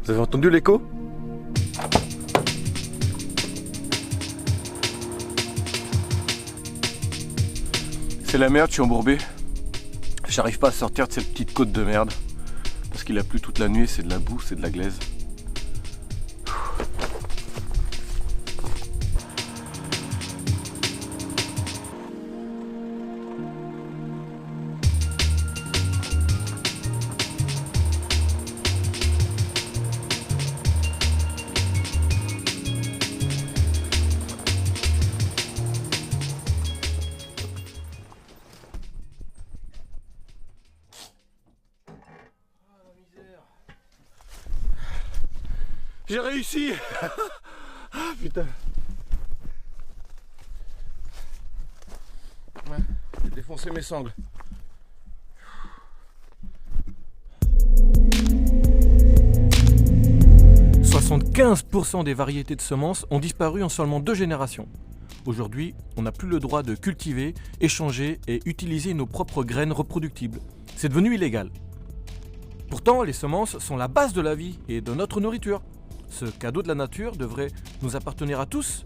Vous avez entendu l'écho? C'est la merde, je suis embourbé. J'arrive pas à sortir de cette petite côte de merde. Parce qu'il a plu toute la nuit, c'est de la boue, c'est de la glaise. J'ai réussi. Ah putain. Ouais, j'ai défoncé mes sangles. « 75% des variétés de semences ont disparu en seulement 2 générations. Aujourd'hui, on n'a plus le droit de cultiver, échanger et utiliser nos propres graines reproductibles. C'est devenu illégal. Pourtant, les semences sont la base de la vie et de notre nourriture. Ce cadeau de la nature devrait nous appartenir à tous.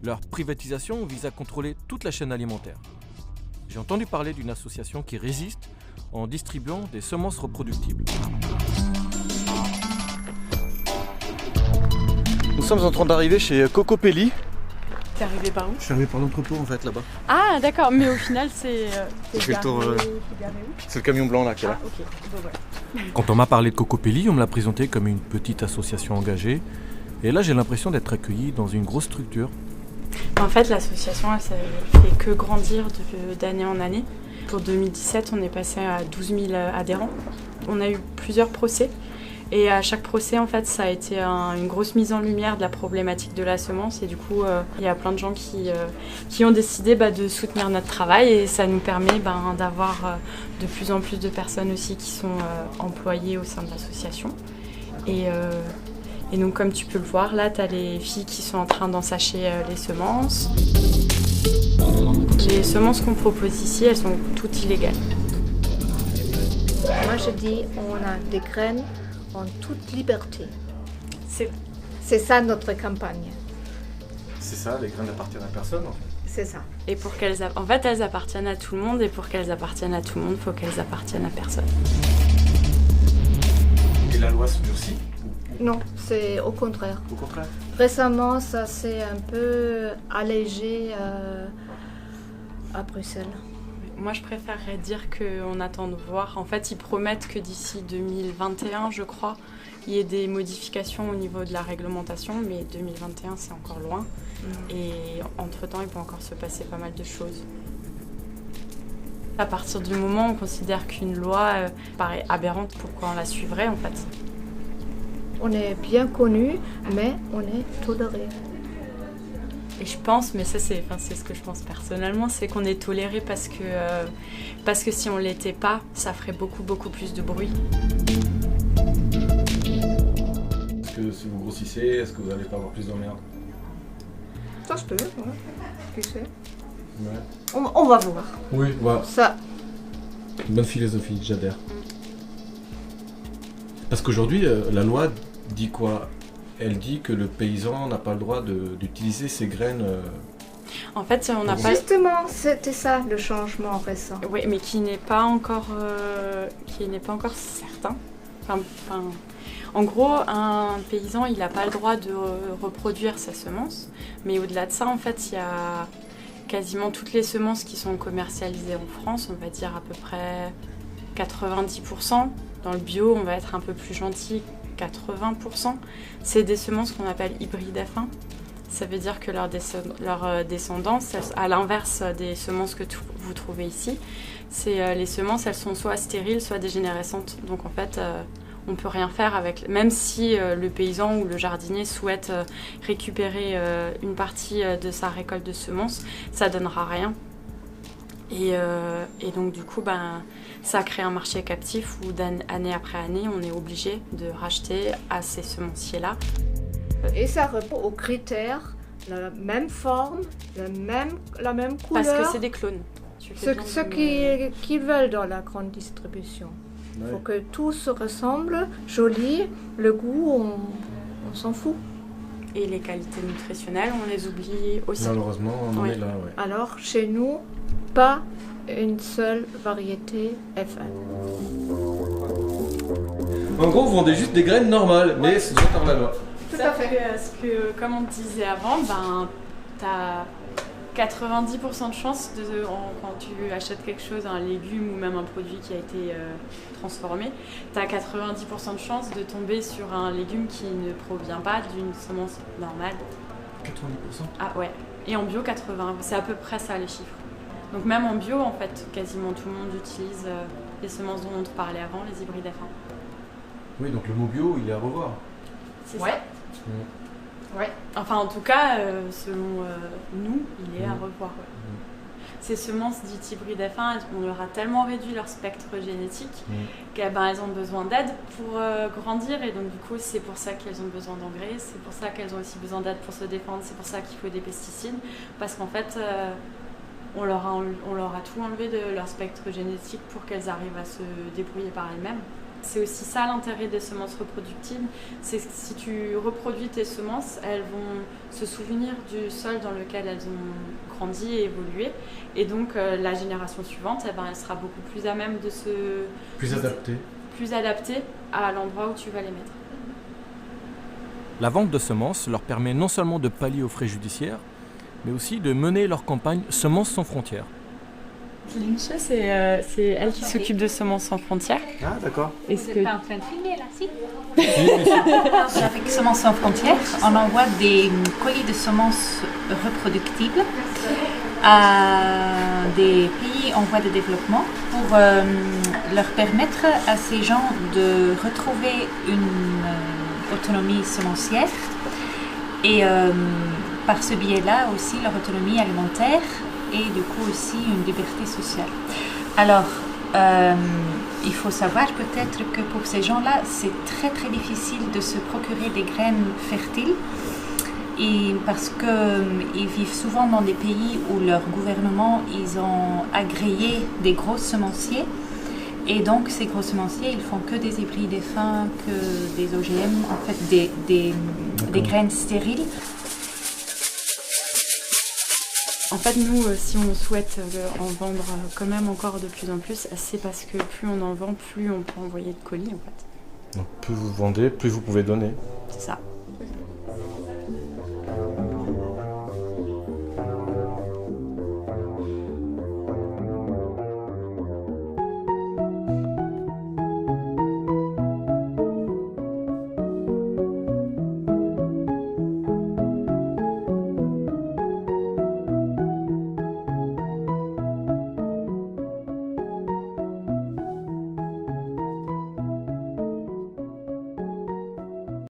Leur privatisation vise à contrôler toute la chaîne alimentaire. J'ai entendu parler d'une association qui résiste en distribuant des semences reproductibles. Nous sommes en train d'arriver chez Cocopelli. T'es arrivé par où? Je suis arrivé par l'entrepôt en fait là-bas. Ah d'accord, mais au final c'est... Fait le tour, c'est le camion blanc là qui est là. Ah ok, bon, ouais. Quand on m'a parlé de Cocopelli, on me l'a présenté comme une petite association engagée. Et là j'ai l'impression d'être accueilli dans une grosse structure. En fait l'association elle fait que grandir d'année en année. Pour 2017 on est passé à 12 000 adhérents. On a eu plusieurs procès. Et à chaque procès, en fait, ça a été une grosse mise en lumière de la problématique de la semence. Et du coup, il y a plein de gens qui ont décidé de soutenir notre travail. Et ça nous permet d'avoir de plus en plus de personnes aussi qui sont employées au sein de l'association. Et donc, comme tu peux le voir, là, tu as les filles qui sont en train d'ensacher les semences. Les semences qu'on propose ici, elles sont toutes illégales. Moi, je dis, on a des graines en toute liberté. C'est ça notre campagne. C'est ça, les graines n'appartiennent à personne en fait. C'est ça. Et pour qu'elles elles appartiennent à tout le monde, et pour qu'elles appartiennent à tout le monde, il faut qu'elles appartiennent à personne. Et la loi se durcit? Non, c'est au contraire. Au contraire. Récemment, ça s'est un peu allégé à Bruxelles. Moi, je préférerais dire qu'on attend de voir. En fait, ils promettent que d'ici 2021, je crois, il y ait des modifications au niveau de la réglementation, mais 2021, c'est encore loin. Et entre-temps, il peut encore se passer pas mal de choses. À partir du moment où on considère qu'une loi paraît aberrante, pourquoi on la suivrait, en fait? On est bien connus, mais on est tolérés. Et je pense, mais ça c'est ce que je pense personnellement, c'est qu'on est toléré parce que si on l'était pas, ça ferait beaucoup plus de bruit. Est-ce que si vous grossissez, est-ce que vous n'allez pas avoir plus d'emmerdes? Ça se peut, ouais. Qui sait? Ouais. On va voir. Oui, voilà. Ça. Bonne philosophie, j'adhère. Parce qu'aujourd'hui, la loi dit quoi? Elle dit que le paysan n'a pas le droit d'utiliser ses graines. En fait, on n'a pas. Justement, c'était ça le changement récent. Oui, mais qui n'est pas encore certain. En gros, un paysan, il n'a pas le droit de reproduire sa semence. Mais au-delà de ça, en fait, il y a quasiment toutes les semences qui sont commercialisées en France. On va dire à peu près 90%. Dans le bio, on va être un peu plus gentil. 80%, c'est des semences qu'on appelle hybrides F1. Ça veut dire que leur descendance, à l'inverse des semences que vous trouvez ici, les semences, elles sont soit stériles, soit dégénérescentes. Donc en fait, on ne peut rien faire avec, même si le paysan ou le jardinier souhaite récupérer une partie de sa récolte de semences, ça ne donnera rien. Et donc du coup, ça crée un marché captif où d'année après année, on est obligé de racheter à ces semenciers-là. Et ça répond aux critères, la même forme, la même couleur. Parce que c'est des clones. Ceux qui veulent dans la grande distribution. Il faut que tout se ressemble, joli, le goût, on s'en fout. Et les qualités nutritionnelles, on les oublie aussi. Malheureusement, on est là, ouais. Alors, chez nous, pas une seule variété FN. En gros, vous vendez juste des graines normales, mais c'est déjà par la loi. Tout à fait. Parce que, comme on te disait avant, t'as 90% de chance quand tu achètes quelque chose, un légume ou même un produit qui a été transformé, t'as 90% de chance de tomber sur un légume qui ne provient pas d'une semence normale. 90%? Ah ouais. Et en bio, 80%. C'est à peu près ça les chiffres. Donc même en bio, en fait, quasiment tout le monde utilise les semences dont on te parlait avant, les hybrides F1. Oui, donc le mot bio, il est à revoir. C'est ça. Ouais. Enfin, en tout cas, selon nous, il est à revoir. Ouais. Ces semences dites hybrides F1, on leur a tellement réduit leur spectre génétique qu'elles ont besoin d'aide pour grandir. Et donc, du coup, c'est pour ça qu'elles ont besoin d'engrais, c'est pour ça qu'elles ont aussi besoin d'aide pour se défendre, c'est pour ça qu'il faut des pesticides. Parce qu'en fait, on leur a tout enlevé de leur spectre génétique pour qu'elles arrivent à se débrouiller par elles-mêmes. C'est aussi ça l'intérêt des semences reproductibles, c'est que si tu reproduis tes semences, elles vont se souvenir du sol dans lequel elles ont grandi et évolué, et donc la génération suivante, elle sera beaucoup plus à même de se... Plus adaptée à l'endroit où tu vas les mettre. La vente de semences leur permet non seulement de pallier aux frais judiciaires, mais aussi de mener leur campagne Semences sans frontières. Lincha, c'est elle qui s'occupe de Semences sans frontières. Ah, d'accord. Vous n'êtes pas en train de filmer là, si? Avec Semences sans frontières, on envoie des colis de semences reproductibles à des pays en voie de développement pour leur permettre à ces gens de retrouver une autonomie semencière et par ce biais-là aussi leur autonomie alimentaire et du coup aussi une liberté sociale. Alors, il faut savoir peut-être que pour ces gens-là, c'est très très difficile de se procurer des graines fertiles et parce qu'ils vivent souvent dans des pays où leur gouvernement, ils ont agréé des gros semenciers et donc ces gros semenciers, ils font que des hybrides F1, que des OGM, en fait des graines stériles. En fait, nous, si on souhaite en vendre quand même encore de plus en plus, c'est parce que plus on en vend, plus on peut envoyer de colis, en fait. Donc plus vous vendez, plus vous pouvez donner. C'est ça.